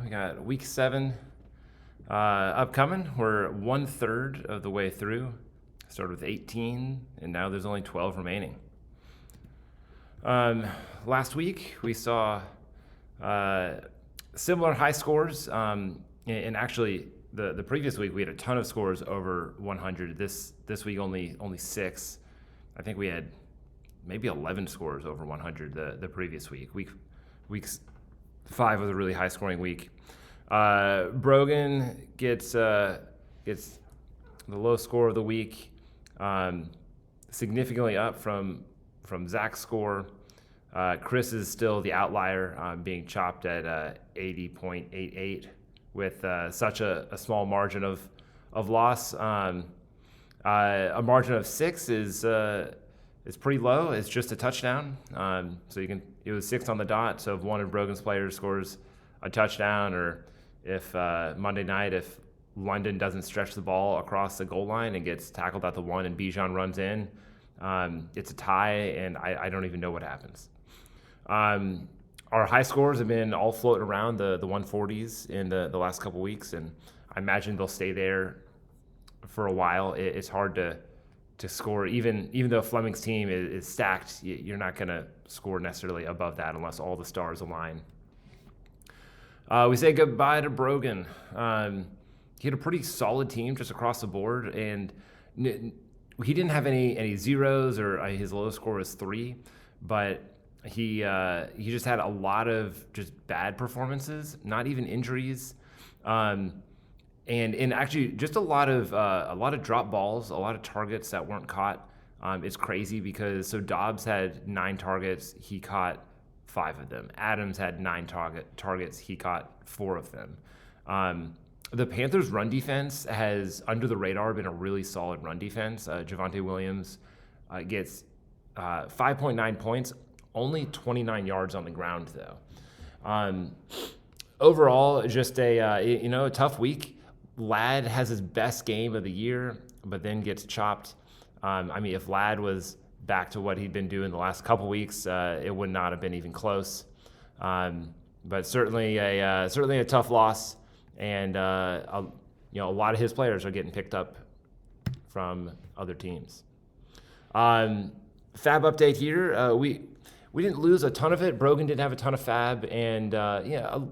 We got week 7 upcoming. We're 1/3 of the way through. Started with 18, and now there's only 12 remaining. Last week, we saw similar high scores. And actually, the previous week, we had a ton of scores over 100. This week, only 6. I think we had maybe 11 scores over 100 the previous week. Week 5 was a really high scoring week. Brogan gets the low score of the week, significantly up from Zach's score. Chris is still the outlier, being chopped at 80.88 with such a small margin of loss. A margin of 6 is pretty low. It's just a touchdown. It was 6 on the dot. So if one of Brogan's players scores a touchdown, or if Monday night, if London doesn't stretch the ball across the goal line and gets tackled at the 1 and Bijan runs in, it's a tie, and I don't even know what happens. Our high scores have been all floating around the 140s in the last couple weeks, and I imagine they'll stay there for a while. It's hard to score, even though Fleming's team is stacked. You're not going to score necessarily above that unless all the stars align. We say goodbye to Brogan. He had a pretty solid team just across the board, and he didn't have any zeros, or his lowest score was 3, but he just had a lot of just bad performances, not even injuries, and actually just a lot of drop balls, a lot of targets that weren't caught. It's crazy because Dobbs had 9 targets, he caught 5 of them. Adams had 9 targets, he caught 4 of them. The Panthers' run defense has, under the radar, been a really solid run defense. Javonte Williams gets 5.9 points, only 29 yards on the ground, though. Overall, just a tough week. Ladd has his best game of the year, but then gets chopped. If Ladd was back to what he'd been doing the last couple weeks, it would not have been even close. But certainly a tough loss, and a lot of his players are getting picked up from other teams. Fab update here. We didn't lose a ton of it. Brogan didn't have a ton of fab, and a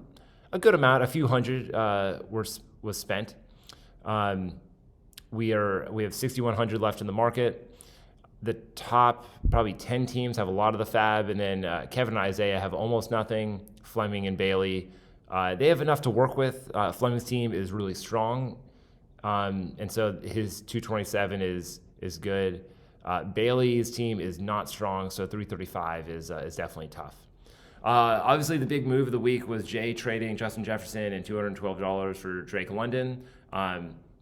good amount, a few hundred was spent. We have 6,100 left in the market. The top probably 10 teams have a lot of the fab, and then Kevin and Isaiah have almost nothing. Fleming and Bailey, they have enough to work with. Fleming's team is really strong, and so his 227 is good. Bailey's team is not strong, so 335 is definitely tough. Obviously, the big move of the week was Jay trading Justin Jefferson and $212 for Drake London.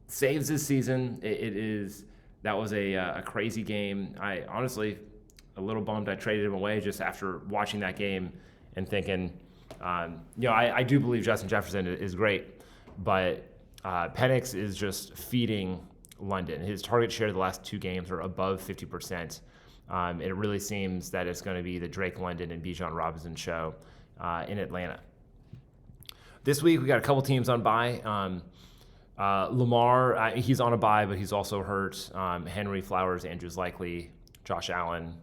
Saves this season. That was a crazy game. I honestly a little bummed I traded him away just after watching that game and thinking, I do believe Justin Jefferson is great, but Penix is just feeding London. His target share the last 2 games are above 50%. It really seems that it's going to be the Drake London and Bijan Robinson show in Atlanta. This week, we got a couple teams on bye. Lamar, he's on a bye, but he's also hurt. Henry, Flowers, Andrews Likely, Josh Allen,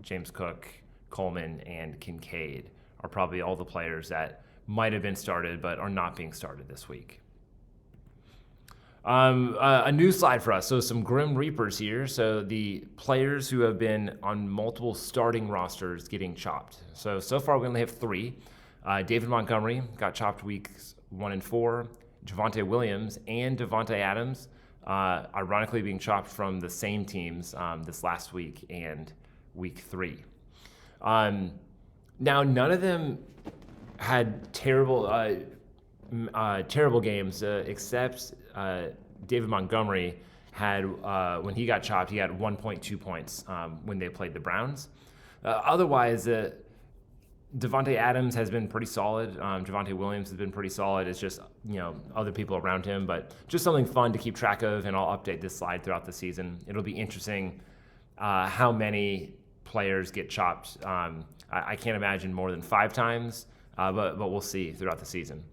James Cook, Coleman, and Kincaid are probably all the players that might have been started but are not being started this week. A new slide for us. So some Grim Reapers here. So the players who have been on multiple starting rosters getting chopped. So far we only have 3. David Montgomery got chopped weeks 1 and 4. Javonte Williams and Devontae Adams, ironically being chopped from the same teams this last week and week 3. Now, none of them had terrible games, except David Montgomery had, when he got chopped, he had 1.2 points when they played the Browns. Otherwise, Devontae Adams has been pretty solid. Javonte Williams has been pretty solid. It's just, other people around him, but just something fun to keep track of, and I'll update this slide throughout the season. It'll be interesting how many players get chopped. I can't imagine more than 5 times, but we'll see throughout the season.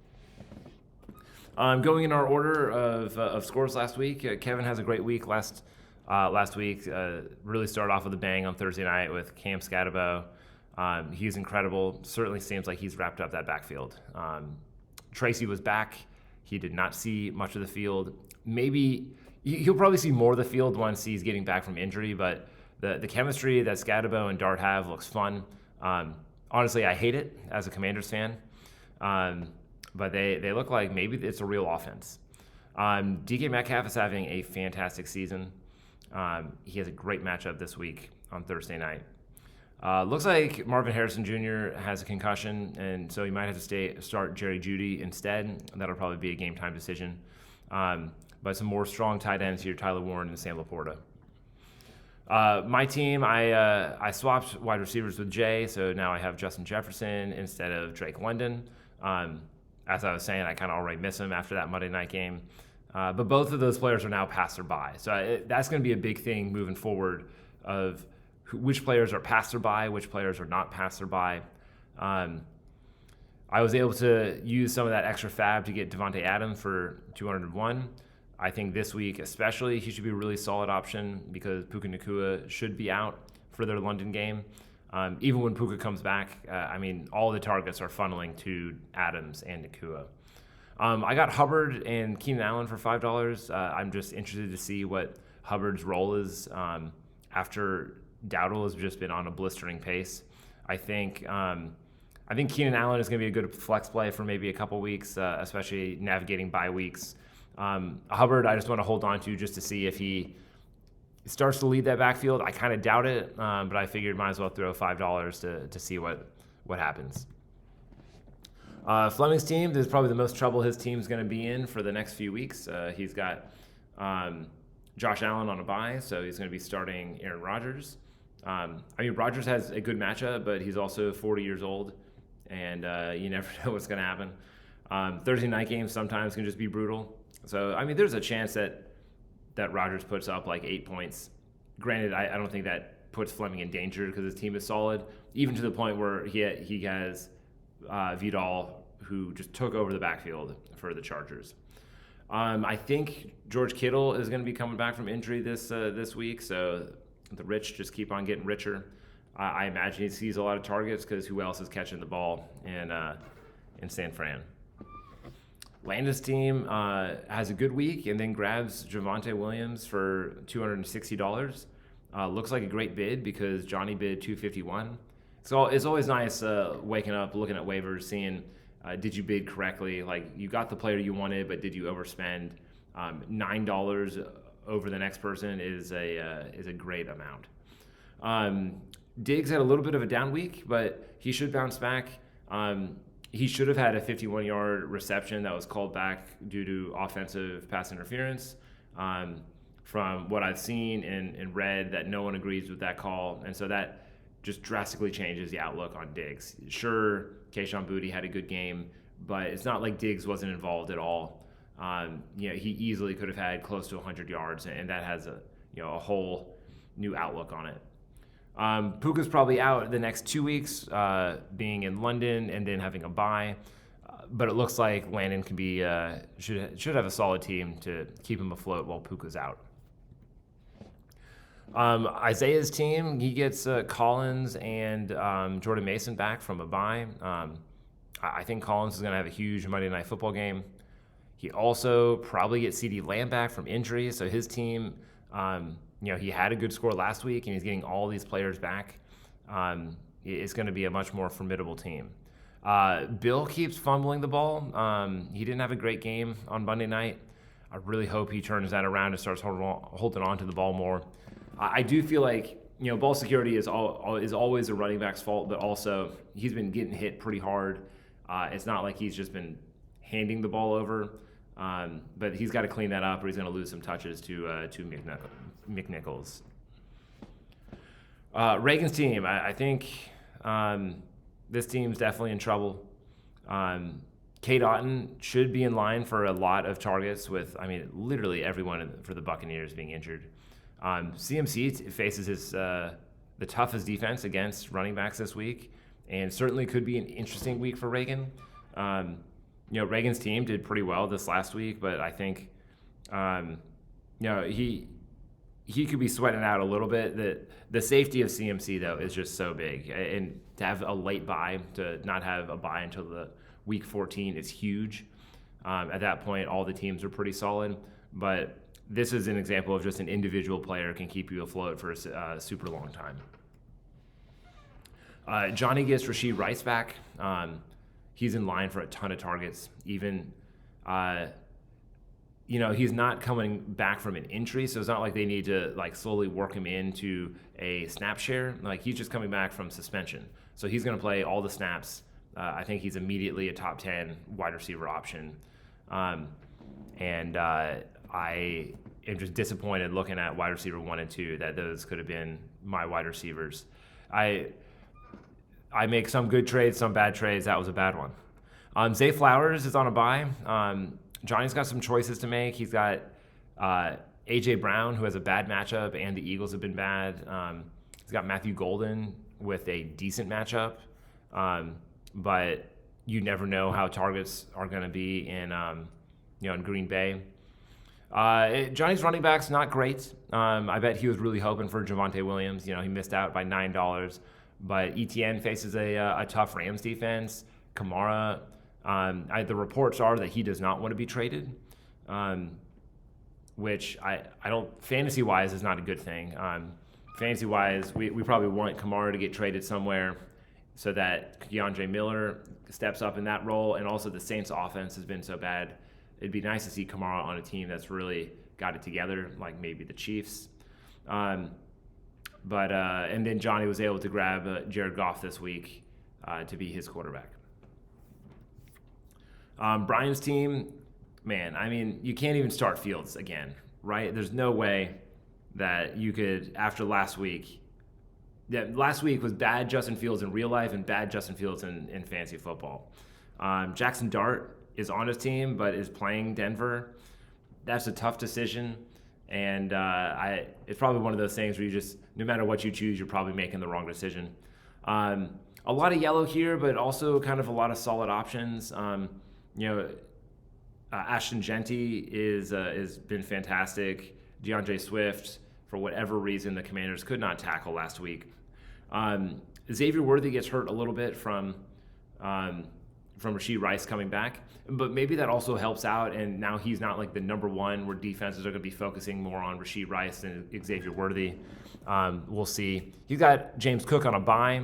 Going in our order of scores last week, Kevin has a great week last week. Really started off with a bang on Thursday night with Cam Scatterbo. He's incredible. Certainly seems like he's wrapped up that backfield. Tracy was back. He did not see much of the field. Maybe he'll probably see more of the field once he's getting back from injury, but the chemistry that Scatterbo and Dart have looks fun. Honestly, I hate it as a Commanders fan, but they look like maybe it's a real offense. DK Metcalf is having a fantastic season. He has a great matchup this week on Thursday night. Looks like Marvin Harrison Jr. has a concussion, and so he might have to start Jerry Jeudy instead. That'll probably be a game-time decision. But some more strong tight ends here, Tyler Warren and Sam Laporta. My team, I swapped wide receivers with Jay, so now I have Justin Jefferson instead of Drake London. As I was saying, I kind of already miss him after that Monday night game. But both of those players are now passer-by. So that's going to be a big thing moving forward of which players are passer-by, which players are not passer-by. I was able to use some of that extra fab to get Devontae Adams for 201. I think this week especially, he should be a really solid option because Puka Nacua should be out for their London game. Even when Puka comes back, all the targets are funneling to Adams and Nacua. I got Hubbard and Keenan Allen for $5. I'm just interested to see what Hubbard's role is after Dowdle has just been on a blistering pace. I think Keenan Allen is going to be a good flex play for maybe a couple weeks, especially navigating bye weeks. Hubbard, I just want to hold on to just to see if he starts to lead that backfield. I kind of doubt it, but I figured might as well throw $5 to see what happens. Fleming's team, there's probably the most trouble his team's going to be in for the next few weeks. He's got Josh Allen on a bye, so he's going to be starting Aaron Rodgers. Rodgers has a good matchup, but he's also 40 years old, and you never know what's going to happen. Thursday night games sometimes can just be brutal. So, there's a chance that Rodgers puts up like 8 points. Granted, I don't think that puts Fleming in danger because his team is solid, even to the point where he has Vidal, who just took over the backfield for the Chargers. I think George Kittle is going to be coming back from injury this week, so the rich just keep on getting richer. I imagine he sees a lot of targets because who else is catching the ball in San Fran? Landon's team has a good week and then grabs Javonte Williams for $260. Looks like a great bid because Johnny bid $251. So it's always nice waking up, looking at waivers, seeing did you bid correctly? Like you got the player you wanted, but did you overspend? $9 over the next person is a great amount. Diggs had a little bit of a down week, but he should bounce back. He should have had a 51-yard reception that was called back due to offensive pass interference. From what I've seen and read, that no one agrees with that call, and so that just drastically changes the outlook on Diggs. Sure, Kayshon Boutte had a good game, but it's not like Diggs wasn't involved at all. He easily could have had close to 100 yards, and that has a whole new outlook on it. Puka's probably out the next 2 weeks, being in London and then having a bye. But it looks like Landon can be should have a solid team to keep him afloat while Puka's out. Isaiah's team, he gets Collins and Jordan Mason back from a bye. I think Collins is going to have a huge Monday Night Football game. He also probably gets CeeDee Lamb back from injury, so his team, he had a good score last week, and he's getting all these players back. It's going to be a much more formidable team. Bill keeps fumbling the ball. He didn't have a great game on Monday night. I really hope he turns that around and starts holding on to the ball more. I do feel like ball security is always a running back's fault, but also he's been getting hit pretty hard. It's not like he's just been handing the ball over, but he's got to clean that up, or he's going to lose some touches to McNichols. Reagan's team, I think this team's definitely in trouble. Cade Otton should be in line for a lot of targets with, literally everyone for the Buccaneers being injured. CMC faces the toughest defense against running backs this week, and certainly could be an interesting week for Reagan. Reagan's team did pretty well this last week, but I think, he could be sweating out a little bit. The safety of CMC though is just so big, and to have a late bye, to not have a bye until the week 14 is huge. At that point, all the teams are pretty solid, but this is an example of just an individual player can keep you afloat for a super long time. Johnny gets Rashee Rice back. He's in line for a ton of targets. Even, he's not coming back from an injury, so it's not like they need to slowly work him into a snap share. He's just coming back from suspension, so he's going to play all the snaps. I think he's immediately a top 10 wide receiver option. I am just disappointed looking at wide receiver 1 and 2 that those could have been my wide receivers. I make some good trades, some bad trades. That was a bad one. Zay Flowers is on a bye. Johnny's got some choices to make. He's got A.J. Brown, who has a bad matchup, and the Eagles have been bad. He's got Matthew Golden with a decent matchup. But you never know how targets are going to be in Green Bay. Johnny's running back's not great. I bet he was really hoping for Javonte Williams. He missed out by $9. But ETN faces a tough Rams defense. Kamara, the reports are that he does not want to be traded, which I don't, fantasy-wise, is not a good thing. Fantasy-wise, we probably want Kamara to get traded somewhere so that Keandre Miller steps up in that role, and also the Saints' offense has been so bad. It'd be nice to see Kamara on a team that's really got it together, like maybe the Chiefs. And then Johnny was able to grab Jared Goff this week to be his quarterback. Brian's team, man, you can't even start Fields again, right? There's no way that you could, after last week. Yeah, last week was bad Justin Fields in real life and bad Justin Fields in fantasy football. Jackson Dart is on his team, but is playing Denver. That's a tough decision, and it's probably one of those things where you just, no matter what you choose, you're probably making the wrong decision. A lot of yellow here, but also kind of a lot of solid options. Ashton Genty is been fantastic. DeAndre Swift, for whatever reason, the Commanders could not tackle last week. Xavier Worthy gets hurt a little bit from Rashee Rice coming back, but maybe that also helps out, and now he's not like the number one where defenses are going to be focusing more on Rashee Rice than Xavier Worthy. We'll see. He's got James Cook on a bye.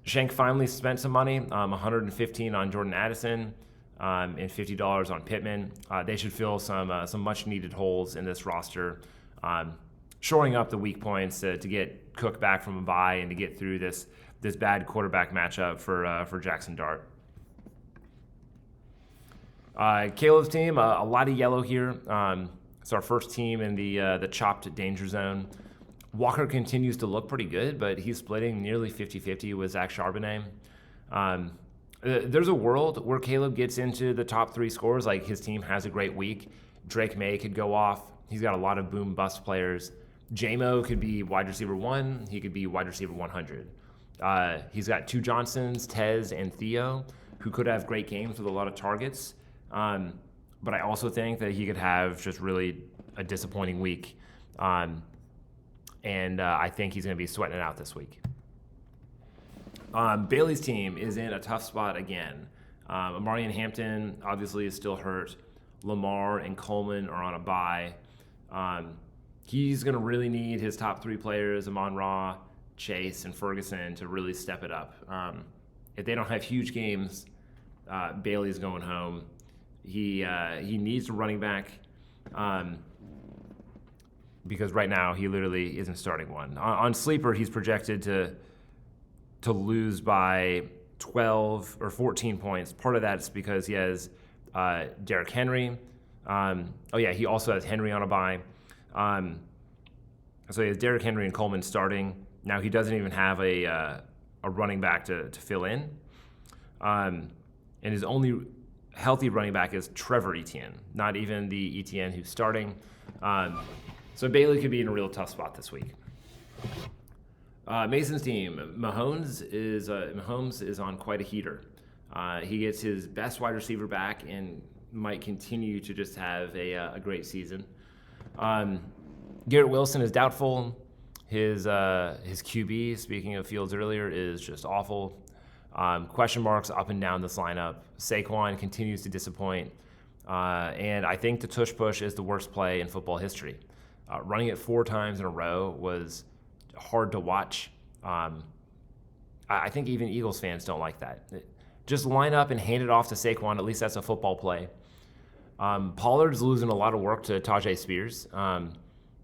Shank finally spent some money, $115 on Jordan Addison, and $50 on Pittman. They should fill some much needed holes in this roster, shoring up the weak points to get Cook back from a bye and to get through this bad quarterback matchup for Jackson Dart. Caleb's team, a lot of yellow here. It's our first team in the chopped danger zone. Walker continues to look pretty good, but he's splitting nearly 50-50 with Zach Charbonnet. There's a world where Caleb gets into the top 3 scores, like his team has a great week. Drake May could go off. He's got a lot of boom bust players. J-Mo could be wide receiver 1. He could be wide receiver 100. He's got 2 Johnsons, Tez, and Theo, who could have great games with a lot of targets. But I also think that he could have just really a disappointing week. And I think he's going to be sweating it out this week. Bailey's team is in a tough spot again. Amarian Hampton obviously is still hurt. Lamar and Coleman are on a bye. He's going to really need his top 3 players, Amon-Ra, Chase, and Ferguson, to really step it up. If they don't have huge games, Bailey's going home. He needs a running back because right now he literally isn't starting one. On Sleeper, he's projected to lose by 12 or 14 points. Part of that is because he has Derrick Henry. He also has Henry on a bye. So he has Derrick Henry and Coleman starting. Now he doesn't even have a running back to fill in. And his only healthy running back is Trevor Etienne, not even the Etienne who's starting. So Bailey could be in a real tough spot this week. Mason's team, Mahomes is on quite a heater. He gets his best wide receiver back and might continue to just have a great season. Garrett Wilson is doubtful. His QB, speaking of Fields earlier, is just awful. Question marks up and down this lineup. Saquon continues to disappoint. And I think the tush push is the worst play in football history. Running it 4 times in a row was hard to watch. I think even Eagles fans don't like that. Just line up and hand it off to Saquon. At least that's a football play. Pollard's losing a lot of work to Tajay Spears.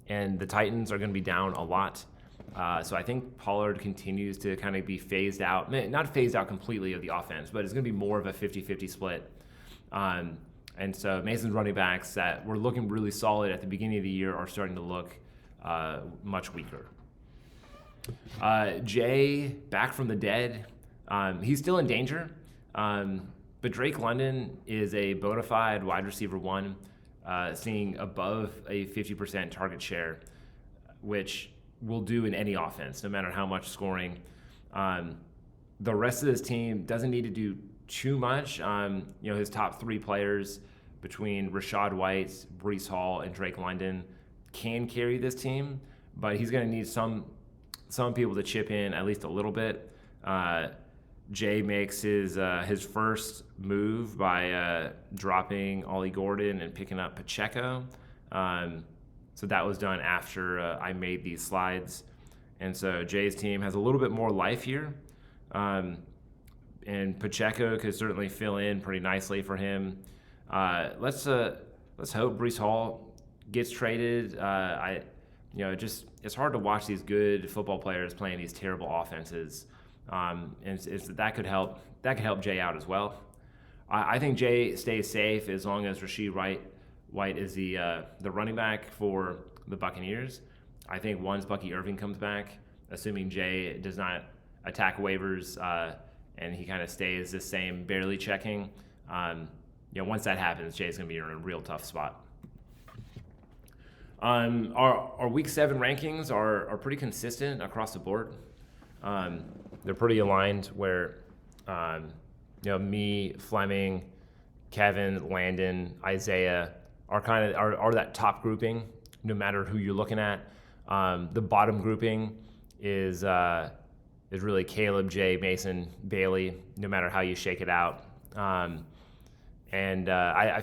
And the Titans are going to be down a lot. So I think Pollard continues to kind of be phased out. Not phased out completely of the offense, but it's going to be more of a 50-50 split. And so Mason's running backs that were looking really solid at the beginning of the year are starting to look much weaker. Jay, back from the dead. He's still in danger. But Drake London is a bona fide wide receiver 1, seeing above a 50% target share, which will do in any offense, no matter how much scoring. The rest of this team doesn't need to do too much. His top 3 players between Rachaad White, Breece Hall, and Drake London can carry this team, but he's going to need some people to chip in at least a little bit. Jay makes his first move by dropping Ollie Gordon and picking up Pacheco. So that was done after I made these slides. And so Jay's team has a little bit more life here. And Pacheco could certainly fill in pretty nicely for him. Let's hope Breece Hall gets traded. It's hard to watch these good football players playing these terrible offenses. And that could help Jay out as well. I think Jay stays safe as long as Rachaad White is the running back for the Buccaneers. I think once Bucky Irving comes back, assuming Jay does not attack waivers and he kind of stays the same, barely checking, once that happens, Jay's going to be in a real tough spot. Our Week 7 rankings are pretty consistent across the board. They're pretty aligned where, me, Fleming, Kevin, Landon, Isaiah are that top grouping, no matter who you're looking at. The bottom grouping is really Caleb, Jay, Mason, Bailey, no matter how you shake it out. I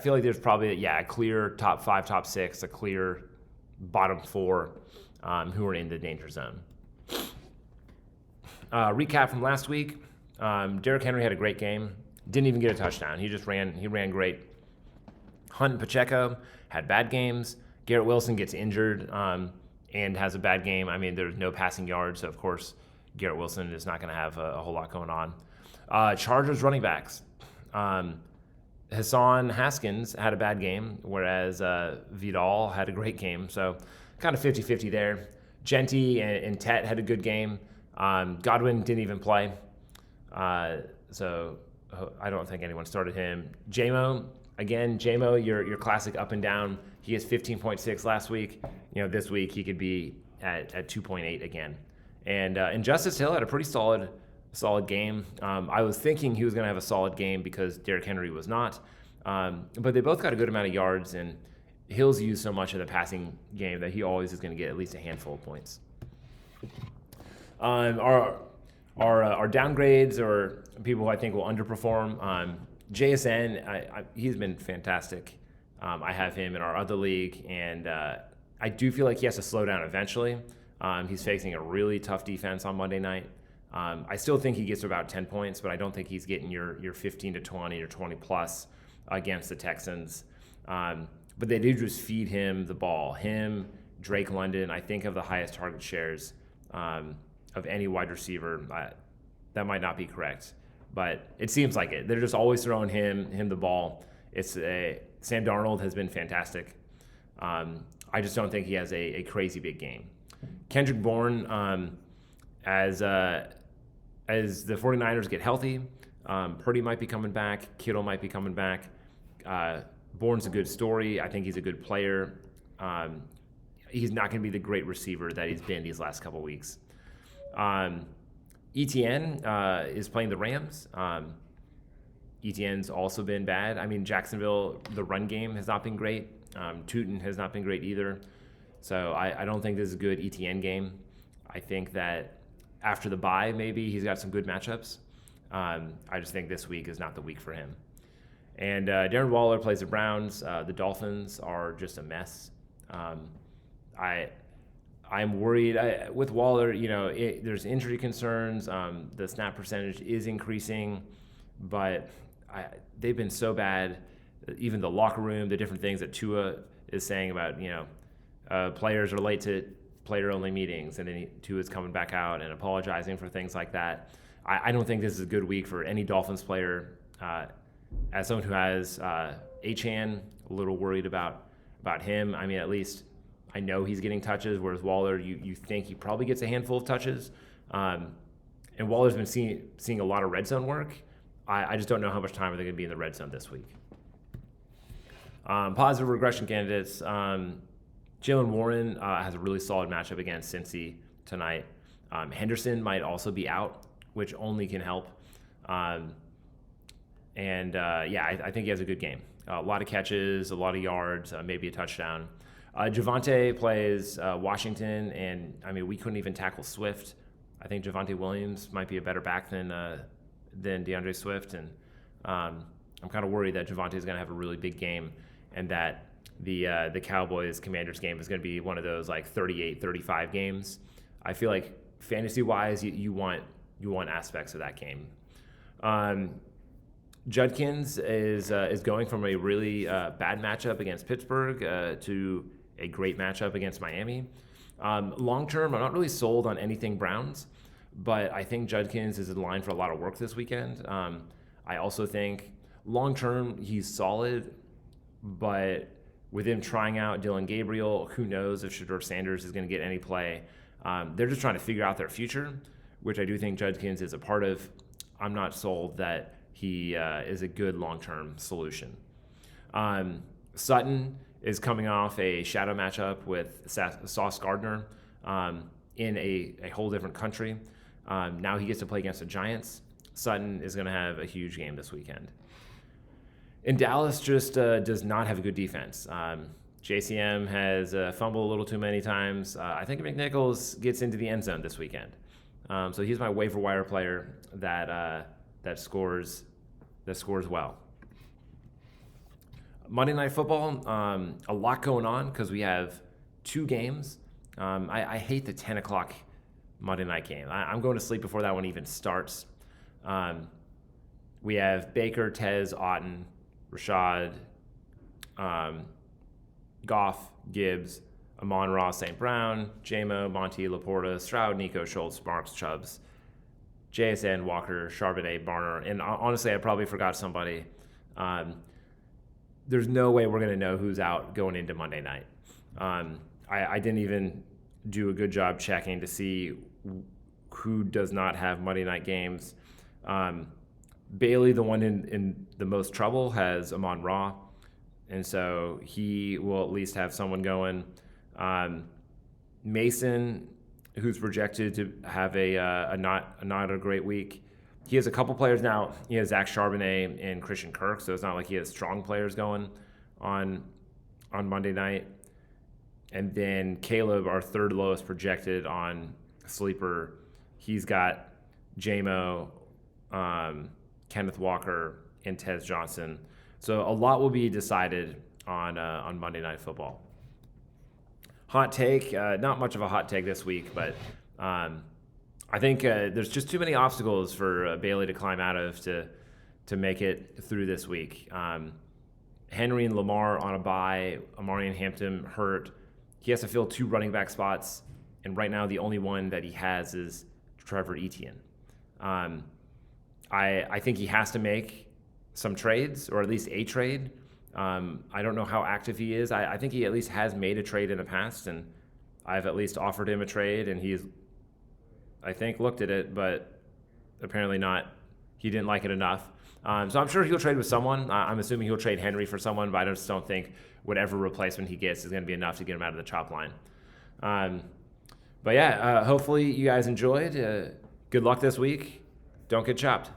feel like there's probably a clear top 5, top 6, a clear bottom 4 who are in the danger zone. Recap from last week. Derrick Henry had a great game. Didn't even get a touchdown. He ran great. Hunt and Pacheco had bad games. Garrett Wilson gets injured and has a bad game. I mean, there's no passing yards, so of course Garrett Wilson is not going to have a whole lot going on. Chargers running backs. Hassan Haskins had a bad game, whereas Vidal had a great game. So kind of 50-50 there. Genty and Tet had a good game. Godwin didn't even play. So I don't think anyone started him. J-Mo, your classic up and down. He has 15.6 last week. This week he could be at 2.8 again. And Justice Hill had a pretty solid game. I was thinking he was going to have a solid game because Derrick Henry was not. But they both got a good amount of yards, and Hill's used so much of the passing game that he always is going to get at least a handful of points. Our downgrades or people who I think will underperform. JSN, he's been fantastic. I have him in our other league, and I do feel like he has to slow down eventually. He's facing a really tough defense on Monday night. I still think he gets about 10 points, but I don't think he's getting your 15 to 20 or 20 plus against the Texans. But they do just feed him the ball. Him, Drake London, I think have the highest target shares of any wide receiver. That might not be correct, but it seems like it. They're just always throwing him the ball. Sam Darnold has been fantastic. I just don't think he has a crazy big game. Kendrick Bourne, as the 49ers get healthy, Purdy might be coming back. Kittle might be coming back. Bourne's a good story. I think he's a good player. He's not going to be the great receiver that he's been these last couple weeks. ETN is playing the Rams. Etienne's also been bad. I mean, Jacksonville, the run game has not been great. Tootin has not been great either. So I don't think this is a good Etienne game. I think that after the bye, maybe he's got some good matchups. I just think this week is not the week for him. And Darren Waller plays the Browns. The Dolphins are just a mess. I'm worried with Waller. There's injury concerns. The snap percentage is increasing, but they've been so bad. Even the locker room, the different things that Tua is saying about players are late to player-only meetings, and then Tua's coming back out and apologizing for things like that. I don't think this is a good week for any Dolphins player. As someone who has Achane, a little worried about him. I mean, at least I know he's getting touches, whereas Waller, you think he probably gets a handful of touches. And Waller's been seeing a lot of red zone work. I just don't know how much time are they going to be in the red zone this week. Positive regression candidates. Jalen Warren has a really solid matchup against Cincy tonight. Henderson might also be out, which only can help. I think he has a good game. A lot of catches, a lot of yards, maybe a touchdown. Javonte plays Washington, and I mean, we couldn't even tackle Swift. I think Javonte Williams might be a better back than DeAndre Swift, and I'm kind of worried that Javonte is going to have a really big game, and that the Cowboys-Commanders game is going to be one of those like 38-35 games. I feel like fantasy-wise, you want aspects of that game. Judkins is going from a really bad matchup against Pittsburgh to a great matchup against Miami. Long term, I'm not really sold on anything Browns, but I think Judkins is in line for a lot of work this weekend. I also think long term he's solid, but with him trying out Dylan Gabriel, who knows if Shedeur Sanders is going to get any play. They're just trying to figure out their future, which I do think Judkins is a part of. I'm not sold that he is a good long-term solution. Sutton is coming off a shadow matchup with Sauce Gardner in a whole different country. Now he gets to play against the Giants. Sutton is going to have a huge game this weekend. And Dallas just does not have a good defense. JCM has fumbled a little too many times. I think McNichols gets into the end zone this weekend. So he's my waiver wire player that scores well. Monday Night Football, a lot going on because we have two games. I hate the 10 o'clock Monday night game. I'm going to sleep before that one even starts. We have Baker, Tez, Otten, Rashad, Goff, Gibbs, Amon-Ra, St. Brown, J-Mo, Monty, Laporta, Stroud, Nico, Schultz, Marks, Chubbs, JSN, Walker, Charbonnet, Barner, and honestly, I probably forgot somebody. There's no way we're going to know who's out going into Monday night. I didn't even do a good job checking to see who does not have Monday night games. Bailey, the one in the most trouble, has Amon-Ra, and so he will at least have someone going. Mason, who's projected to have a not a great week. He has a couple players now. He has Zach Charbonnet and Christian Kirk, so it's not like he has strong players going on Monday night. And then Caleb, our third lowest projected on Sleeper, he's got J-Mo, Kenneth Walker, and Tez Johnson. So a lot will be decided on Monday Night Football. Hot take, not much of a hot take this week, but I think there's just too many obstacles for Bailey to climb out of to make it through this week. Henry and Lamar on a bye, Amari and Hampton hurt. He has to fill two running back spots, and right now the only one that he has is Trevor Etienne. I think he has to make some trades, or at least a trade. I don't know how active he is. I think he at least has made a trade in the past, and I've at least offered him a trade, and he's, I think, looked at it, but apparently not. He didn't like it enough. So I'm sure he'll trade with someone. I'm assuming he'll trade Henry for someone, but I just don't think whatever replacement he gets is going to be enough to get him out of the chop line. Hopefully you guys enjoyed. Good luck this week. Don't get chopped.